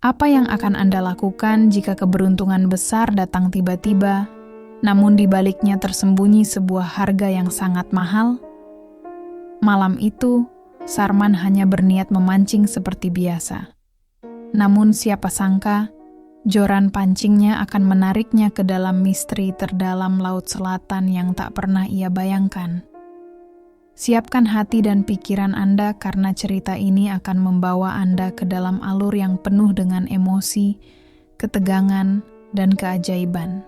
Apa yang akan Anda lakukan jika keberuntungan besar datang tiba-tiba, namun di baliknya tersembunyi sebuah harga yang sangat mahal? Malam itu, Sarman hanya berniat memancing seperti biasa. Namun siapa sangka, joran pancingnya akan menariknya ke dalam misteri terdalam Laut Selatan yang tak pernah ia bayangkan. Siapkan hati dan pikiran Anda karena cerita ini akan membawa Anda ke dalam alur yang penuh dengan emosi, ketegangan, dan keajaiban.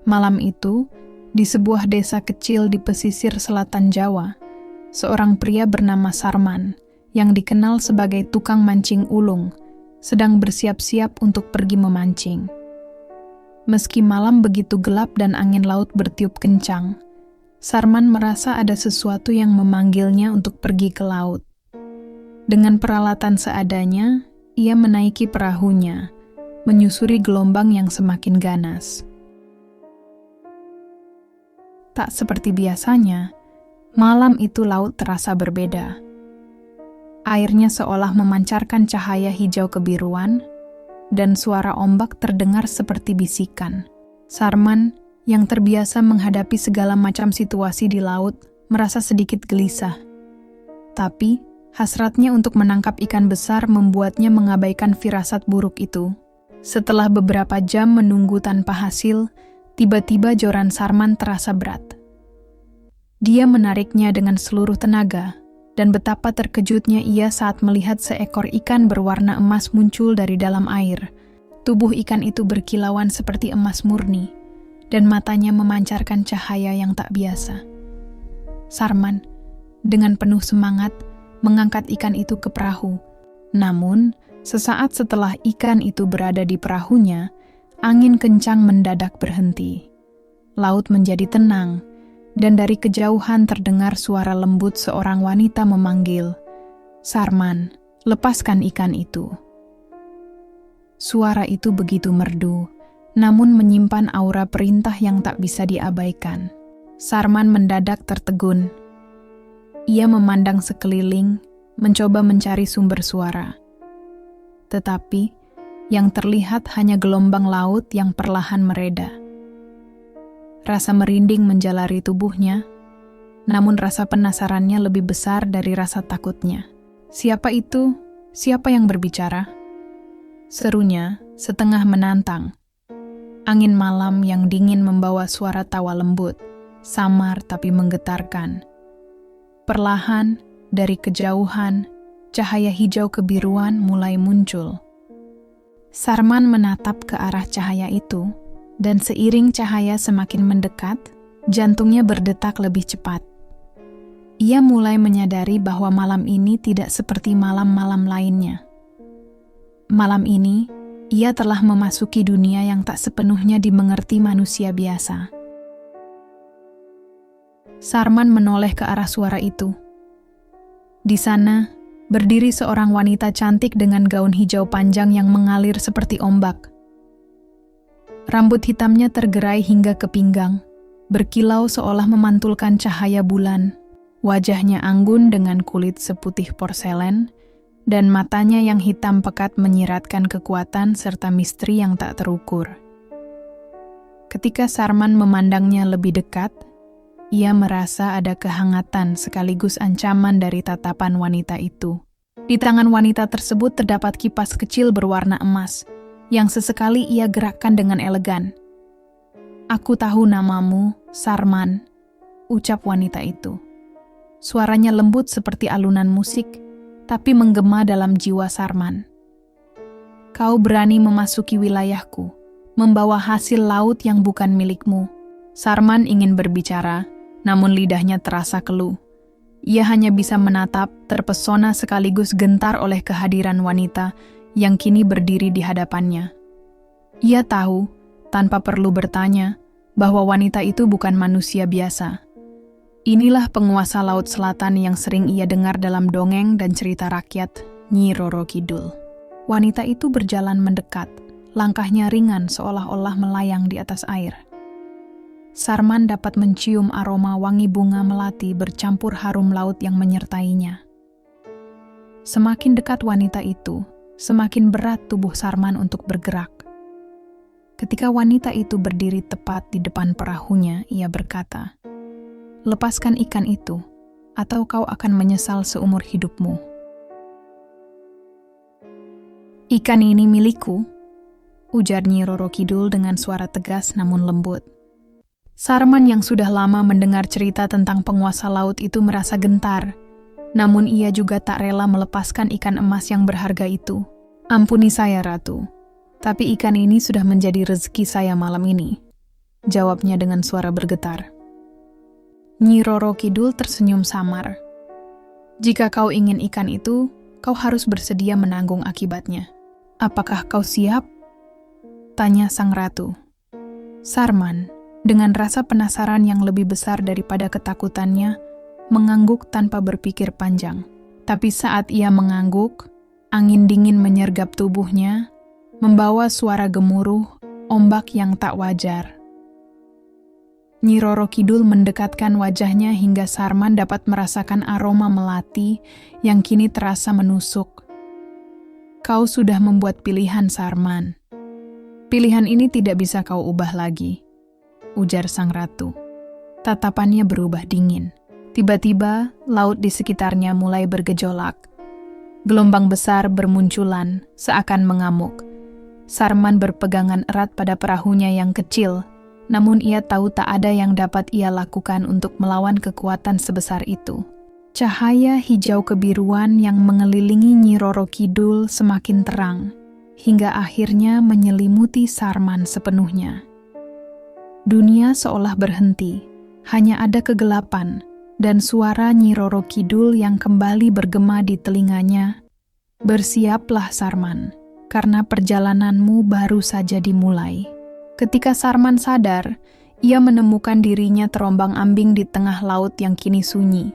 Malam itu, di sebuah desa kecil di pesisir selatan Jawa, seorang pria bernama Sarman, yang dikenal sebagai tukang mancing ulung, sedang bersiap-siap untuk pergi memancing. Meski malam begitu gelap dan angin laut bertiup kencang, Sarman merasa ada sesuatu yang memanggilnya untuk pergi ke laut. Dengan peralatan seadanya, ia menaiki perahunya, menyusuri gelombang yang semakin ganas. Tak seperti biasanya, malam itu laut terasa berbeda. Airnya seolah memancarkan cahaya hijau kebiruan, dan suara ombak terdengar seperti bisikan. Sarman, yang terbiasa menghadapi segala macam situasi di laut, merasa sedikit gelisah. Tapi, hasratnya untuk menangkap ikan besar membuatnya mengabaikan firasat buruk itu. Setelah beberapa jam menunggu tanpa hasil, tiba-tiba joran Sarman terasa berat. Dia menariknya dengan seluruh tenaga, dan betapa terkejutnya ia saat melihat seekor ikan berwarna emas muncul dari dalam air. Tubuh ikan itu berkilauan seperti emas murni, dan matanya memancarkan cahaya yang tak biasa. Sarman, dengan penuh semangat, mengangkat ikan itu ke perahu. Namun, sesaat setelah ikan itu berada di perahunya, angin kencang mendadak berhenti. Laut menjadi tenang, dan dari kejauhan terdengar suara lembut seorang wanita memanggil, "Sarman, lepaskan ikan itu." Suara itu begitu merdu, namun menyimpan aura perintah yang tak bisa diabaikan. Sarman mendadak tertegun. Ia memandang sekeliling, mencoba mencari sumber suara. Tetapi, yang terlihat hanya gelombang laut yang perlahan mereda. Rasa merinding menjalari tubuhnya, namun rasa penasarannya lebih besar dari rasa takutnya. "Siapa itu? Siapa yang berbicara?" serunya, setengah menantang. Angin malam yang dingin membawa suara tawa lembut, samar tapi menggetarkan. Perlahan, dari kejauhan, cahaya hijau kebiruan mulai muncul. Sarman menatap ke arah cahaya itu, dan seiring cahaya semakin mendekat, jantungnya berdetak lebih cepat. Ia mulai menyadari bahwa malam ini tidak seperti malam-malam lainnya. Malam ini, ia telah memasuki dunia yang tak sepenuhnya dimengerti manusia biasa. Sarman menoleh ke arah suara itu. Di sana, berdiri seorang wanita cantik dengan gaun hijau panjang yang mengalir seperti ombak. Rambut hitamnya tergerai hingga ke pinggang, berkilau seolah memantulkan cahaya bulan. Wajahnya anggun dengan kulit seputih porselen, dan matanya yang hitam pekat menyiratkan kekuatan serta misteri yang tak terukur. Ketika Sarman memandangnya lebih dekat, ia merasa ada kehangatan sekaligus ancaman dari tatapan wanita itu. Di tangan wanita tersebut terdapat kipas kecil berwarna emas, yang sesekali ia gerakkan dengan elegan. "Aku tahu namamu, Sarman," ucap wanita itu. Suaranya lembut seperti alunan musik, tapi menggema dalam jiwa Sarman. "Kau berani memasuki wilayahku, membawa hasil laut yang bukan milikmu." Sarman ingin berbicara, namun lidahnya terasa keluh. Ia hanya bisa menatap, terpesona sekaligus gentar oleh kehadiran wanita yang kini berdiri di hadapannya. Ia tahu, tanpa perlu bertanya, bahwa wanita itu bukan manusia biasa. Inilah penguasa Laut Selatan yang sering ia dengar dalam dongeng dan cerita rakyat, Nyi Roro Kidul. Wanita itu berjalan mendekat, langkahnya ringan seolah-olah melayang di atas air. Sarman dapat mencium aroma wangi bunga melati bercampur harum laut yang menyertainya. Semakin dekat wanita itu, semakin berat tubuh Sarman untuk bergerak. Ketika wanita itu berdiri tepat di depan perahunya, ia berkata, "Lepaskan ikan itu, atau kau akan menyesal seumur hidupmu." "Ikan ini milikku," ujar Nyi Roro Kidul dengan suara tegas namun lembut. Sarman yang sudah lama mendengar cerita tentang penguasa laut itu merasa gentar, namun ia juga tak rela melepaskan ikan emas yang berharga itu. "Ampuni saya, Ratu, tapi ikan ini sudah menjadi rezeki saya malam ini," jawabnya dengan suara bergetar. Nyi Roro Kidul tersenyum samar. "Jika kau ingin ikan itu, kau harus bersedia menanggung akibatnya. Apakah kau siap?" tanya sang ratu. Sarman, dengan rasa penasaran yang lebih besar daripada ketakutannya, mengangguk tanpa berpikir panjang. Tapi saat ia mengangguk, angin dingin menyergap tubuhnya, membawa suara gemuruh, ombak yang tak wajar. Nyi Roro Kidul mendekatkan wajahnya hingga Sarman dapat merasakan aroma melati yang kini terasa menusuk. "Kau sudah membuat pilihan, Sarman. Pilihan ini tidak bisa kau ubah lagi," ujar sang ratu. Tatapannya berubah dingin. Tiba-tiba, laut di sekitarnya mulai bergejolak. Gelombang besar bermunculan, seakan mengamuk. Sarman berpegangan erat pada perahunya yang kecil, namun ia tahu tak ada yang dapat ia lakukan untuk melawan kekuatan sebesar itu. Cahaya hijau kebiruan yang mengelilingi Nyi Roro Kidul semakin terang, hingga akhirnya menyelimuti Sarman sepenuhnya. Dunia seolah berhenti, hanya ada kegelapan, dan suara Nyi Roro Kidul yang kembali bergema di telinganya. "Bersiaplah, Sarman, karena perjalananmu baru saja dimulai." Ketika Sarman sadar, ia menemukan dirinya terombang-ambing di tengah laut yang kini sunyi.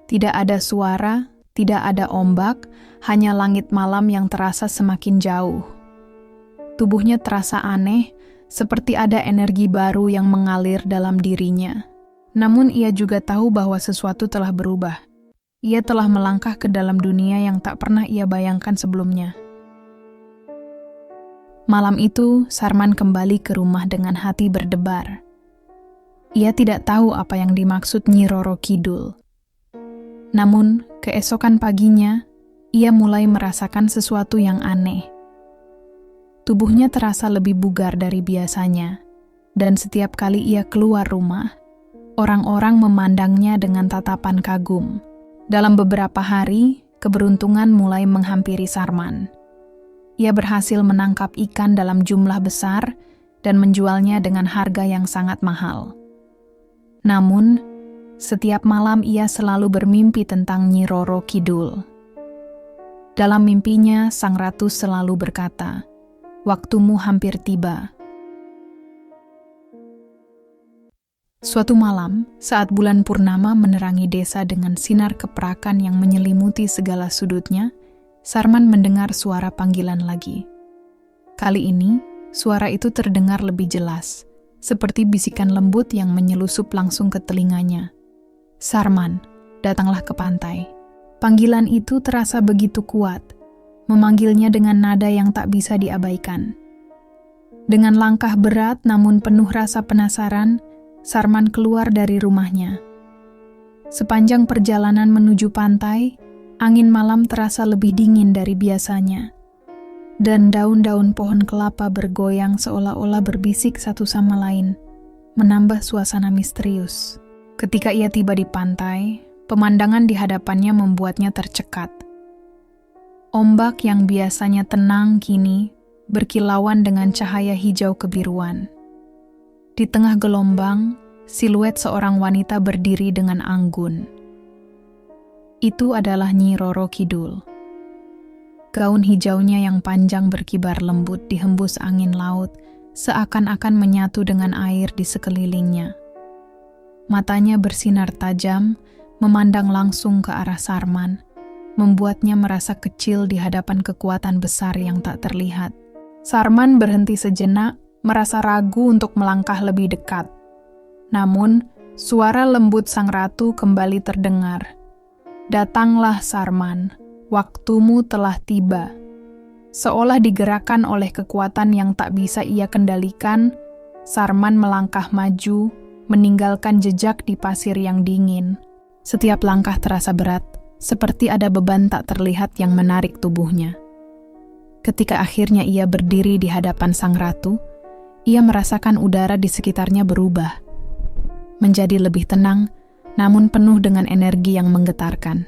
Tidak ada suara, tidak ada ombak, hanya langit malam yang terasa semakin jauh. Tubuhnya terasa aneh, seperti ada energi baru yang mengalir dalam dirinya. Namun ia juga tahu bahwa sesuatu telah berubah. Ia telah melangkah ke dalam dunia yang tak pernah ia bayangkan sebelumnya. Malam itu, Sarman kembali ke rumah dengan hati berdebar. Ia tidak tahu apa yang dimaksud Nyi Roro Kidul. Namun, keesokan paginya, ia mulai merasakan sesuatu yang aneh. Tubuhnya terasa lebih bugar dari biasanya, dan setiap kali ia keluar rumah, orang-orang memandangnya dengan tatapan kagum. Dalam beberapa hari, keberuntungan mulai menghampiri Sarman. Ia berhasil menangkap ikan dalam jumlah besar dan menjualnya dengan harga yang sangat mahal. Namun, setiap malam ia selalu bermimpi tentang Nyi Roro Kidul. Dalam mimpinya, sang ratu selalu berkata, "Waktumu hampir tiba." Suatu malam, saat bulan purnama menerangi desa dengan sinar keperakan yang menyelimuti segala sudutnya, Sarman mendengar suara panggilan lagi. Kali ini, suara itu terdengar lebih jelas, seperti bisikan lembut yang menyelusup langsung ke telinganya. "Sarman, datanglah ke pantai." Panggilan itu terasa begitu kuat, memanggilnya dengan nada yang tak bisa diabaikan. Dengan langkah berat namun penuh rasa penasaran, Sarman keluar dari rumahnya. Sepanjang perjalanan menuju pantai, angin malam terasa lebih dingin dari biasanya, dan daun-daun pohon kelapa bergoyang seolah-olah berbisik satu sama lain, menambah suasana misterius. Ketika ia tiba di pantai, pemandangan di hadapannya membuatnya tercekat. Ombak yang biasanya tenang kini berkilauan dengan cahaya hijau kebiruan. Di tengah gelombang, siluet seorang wanita berdiri dengan anggun. Itu adalah Nyi Roro Kidul. Gaun hijaunya yang panjang berkibar lembut dihembus angin laut, seakan-akan menyatu dengan air di sekelilingnya. Matanya bersinar tajam, memandang langsung ke arah Sarman, membuatnya merasa kecil di hadapan kekuatan besar yang tak terlihat. Sarman berhenti sejenak, merasa ragu untuk melangkah lebih dekat. Namun, suara lembut sang ratu kembali terdengar. "Datanglah, Sarman, waktumu telah tiba." Seolah digerakkan oleh kekuatan yang tak bisa ia kendalikan, Sarman melangkah maju, meninggalkan jejak di pasir yang dingin. Setiap langkah terasa berat, seperti ada beban tak terlihat yang menarik tubuhnya. Ketika akhirnya ia berdiri di hadapan sang ratu, ia merasakan udara di sekitarnya berubah, menjadi lebih tenang, namun penuh dengan energi yang menggetarkan.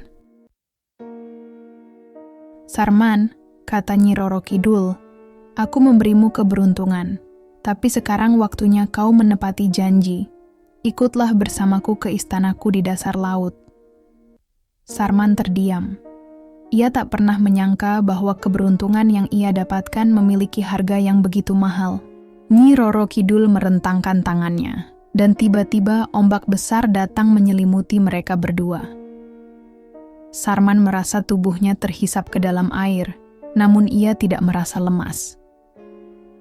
"Sarman," kata Nyi Roro Kidul, "aku memberimu keberuntungan, tapi sekarang waktunya kau menepati janji. Ikutlah bersamaku ke istanaku di dasar laut." Sarman terdiam. Ia tak pernah menyangka bahwa keberuntungan yang ia dapatkan memiliki harga yang begitu mahal. Nyi Roro Kidul merentangkan tangannya, dan tiba-tiba ombak besar datang menyelimuti mereka berdua. Sarman merasa tubuhnya terhisap ke dalam air, namun ia tidak merasa lemas.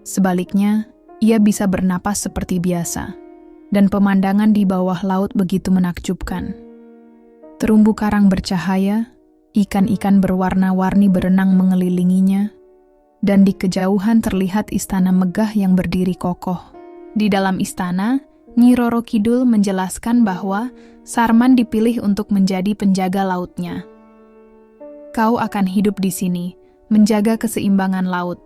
Sebaliknya, ia bisa bernapas seperti biasa, dan pemandangan di bawah laut begitu menakjubkan. Terumbu karang bercahaya, ikan-ikan berwarna-warni berenang mengelilinginya, dan di kejauhan terlihat istana megah yang berdiri kokoh. Di dalam istana, Nyi Roro Kidul menjelaskan bahwa Sarman dipilih untuk menjadi penjaga lautnya. "Kau akan hidup di sini, menjaga keseimbangan laut.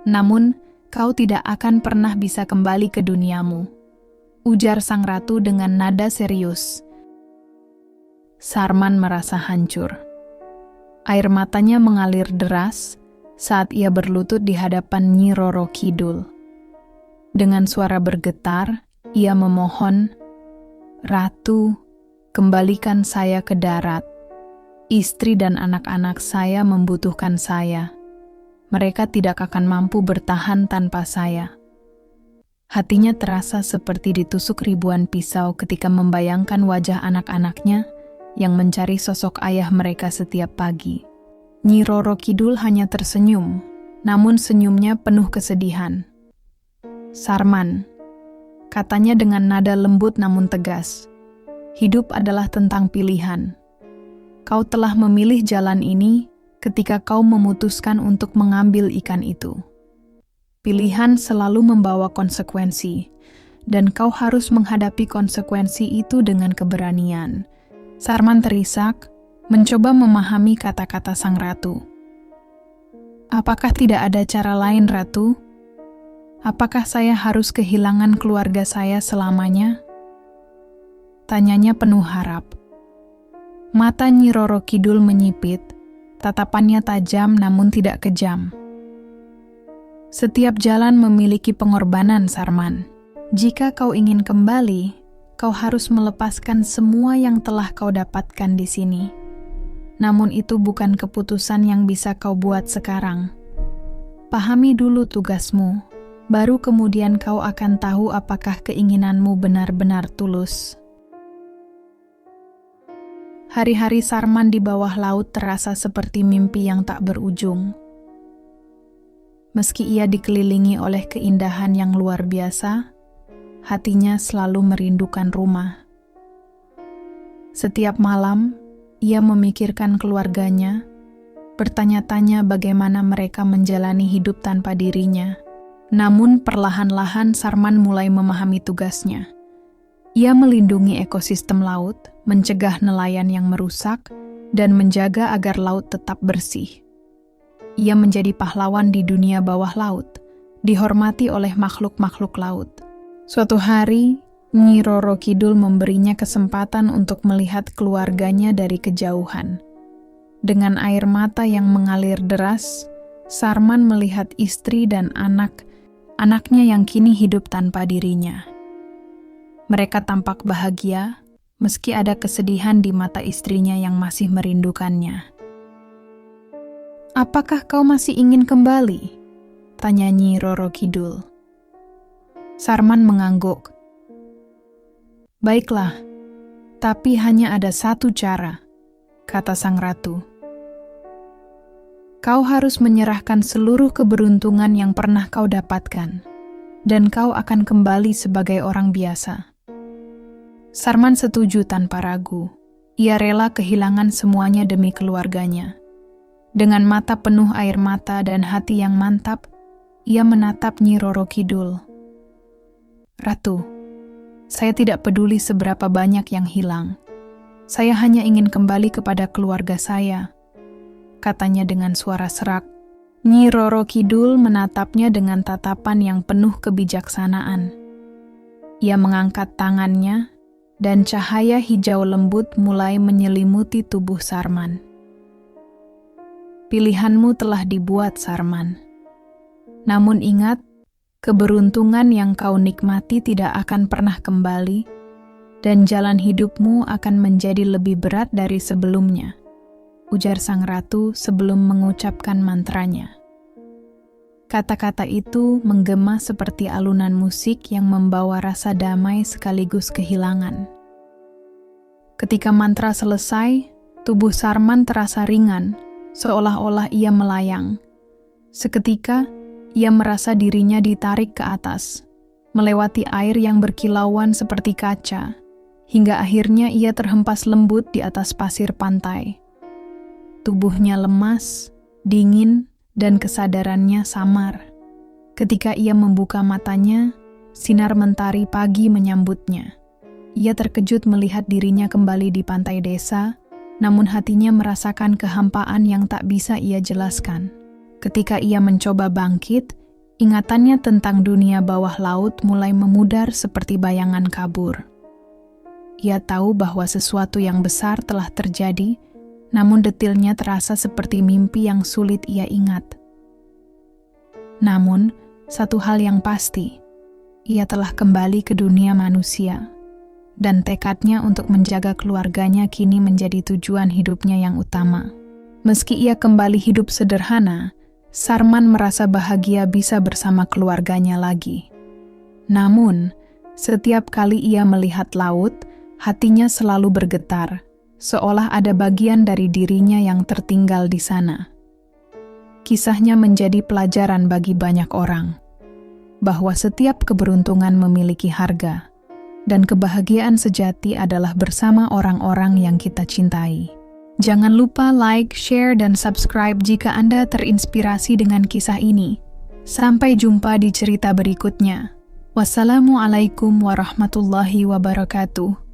Namun, kau tidak akan pernah bisa kembali ke duniamu," ujar sang ratu dengan nada serius. Sarman merasa hancur. Air matanya mengalir deras saat ia berlutut di hadapan Nyi Roro Kidul. Dengan suara bergetar, ia memohon, "Ratu, kembalikan saya ke darat. Istri dan anak-anak saya membutuhkan saya. Mereka tidak akan mampu bertahan tanpa saya." Hatinya terasa seperti ditusuk ribuan pisau ketika membayangkan wajah anak-anaknya yang mencari sosok ayah mereka setiap pagi. Nyi Roro Kidul hanya tersenyum, namun senyumnya penuh kesedihan. "Sarman," katanya dengan nada lembut namun tegas, "hidup adalah tentang pilihan. Kau telah memilih jalan ini ketika kau memutuskan untuk mengambil ikan itu. Pilihan selalu membawa konsekuensi, dan kau harus menghadapi konsekuensi itu dengan keberanian." Sarman terisak, mencoba memahami kata-kata sang ratu. "Apakah tidak ada cara lain, Ratu? Apakah saya harus kehilangan keluarga saya selamanya?" Tanyanya penuh harap. Mata Nyi Roro Kidul menyipit, tatapannya tajam namun tidak kejam. "Setiap jalan memiliki pengorbanan, Sarman. Jika kau ingin kembali, kau harus melepaskan semua yang telah kau dapatkan di sini. Namun itu bukan keputusan yang bisa kau buat sekarang. Pahami dulu tugasmu, baru kemudian kau akan tahu apakah keinginanmu benar-benar tulus." Hari-hari Sarman di bawah laut terasa seperti mimpi yang tak berujung. Meski ia dikelilingi oleh keindahan yang luar biasa, hatinya selalu merindukan rumah. Setiap malam, ia memikirkan keluarganya, bertanya-tanya bagaimana mereka menjalani hidup tanpa dirinya. Namun perlahan-lahan Sarman mulai memahami tugasnya. Ia melindungi ekosistem laut, mencegah nelayan yang merusak, dan menjaga agar laut tetap bersih. Ia menjadi pahlawan di dunia bawah laut, dihormati oleh makhluk-makhluk laut. Suatu hari, Nyi Roro Kidul memberinya kesempatan untuk melihat keluarganya dari kejauhan. Dengan air mata yang mengalir deras, Sarman melihat istri dan anak-anaknya yang kini hidup tanpa dirinya. Mereka tampak bahagia, meski ada kesedihan di mata istrinya yang masih merindukannya. "Apakah kau masih ingin kembali?" tanya Nyi Roro Kidul. Sarman mengangguk. "Baiklah, tapi hanya ada satu cara," kata sang ratu. "Kau harus menyerahkan seluruh keberuntungan yang pernah kau dapatkan, dan kau akan kembali sebagai orang biasa." Sarman setuju tanpa ragu. Ia rela kehilangan semuanya demi keluarganya. Dengan mata penuh air mata dan hati yang mantap, ia menatap Nyi Roro Kidul. "Ratu, saya tidak peduli seberapa banyak yang hilang. Saya hanya ingin kembali kepada keluarga saya," katanya dengan suara serak. Nyi Roro Kidul menatapnya dengan tatapan yang penuh kebijaksanaan. Ia mengangkat tangannya, dan cahaya hijau lembut mulai menyelimuti tubuh Sarman. "Pilihanmu telah dibuat, Sarman. Namun ingat, keberuntungan yang kau nikmati tidak akan pernah kembali, dan jalan hidupmu akan menjadi lebih berat dari sebelumnya," ujar sang ratu sebelum mengucapkan mantranya. Kata-kata itu menggema seperti alunan musik yang membawa rasa damai sekaligus kehilangan. Ketika mantra selesai, tubuh Sarman terasa ringan, seolah-olah ia melayang. Seketika, ia merasa dirinya ditarik ke atas, melewati air yang berkilauan seperti kaca, hingga akhirnya ia terhempas lembut di atas pasir pantai. Tubuhnya lemas, dingin, dan kesadarannya samar. Ketika ia membuka matanya, sinar mentari pagi menyambutnya. Ia terkejut melihat dirinya kembali di pantai desa, namun hatinya merasakan kehampaan yang tak bisa ia jelaskan. Ketika ia mencoba bangkit, ingatannya tentang dunia bawah laut mulai memudar seperti bayangan kabur. Ia tahu bahwa sesuatu yang besar telah terjadi, namun detilnya terasa seperti mimpi yang sulit ia ingat. Namun, satu hal yang pasti, ia telah kembali ke dunia manusia, dan tekadnya untuk menjaga keluarganya kini menjadi tujuan hidupnya yang utama. Meski ia kembali hidup sederhana, Sarman merasa bahagia bisa bersama keluarganya lagi. Namun, setiap kali ia melihat laut, hatinya selalu bergetar, seolah ada bagian dari dirinya yang tertinggal di sana. Kisahnya menjadi pelajaran bagi banyak orang, bahwa setiap keberuntungan memiliki harga, dan kebahagiaan sejati adalah bersama orang-orang yang kita cintai. Jangan lupa like, share, dan subscribe jika Anda terinspirasi dengan kisah ini. Sampai jumpa di cerita berikutnya. Wassalamualaikum warahmatullahi wabarakatuh.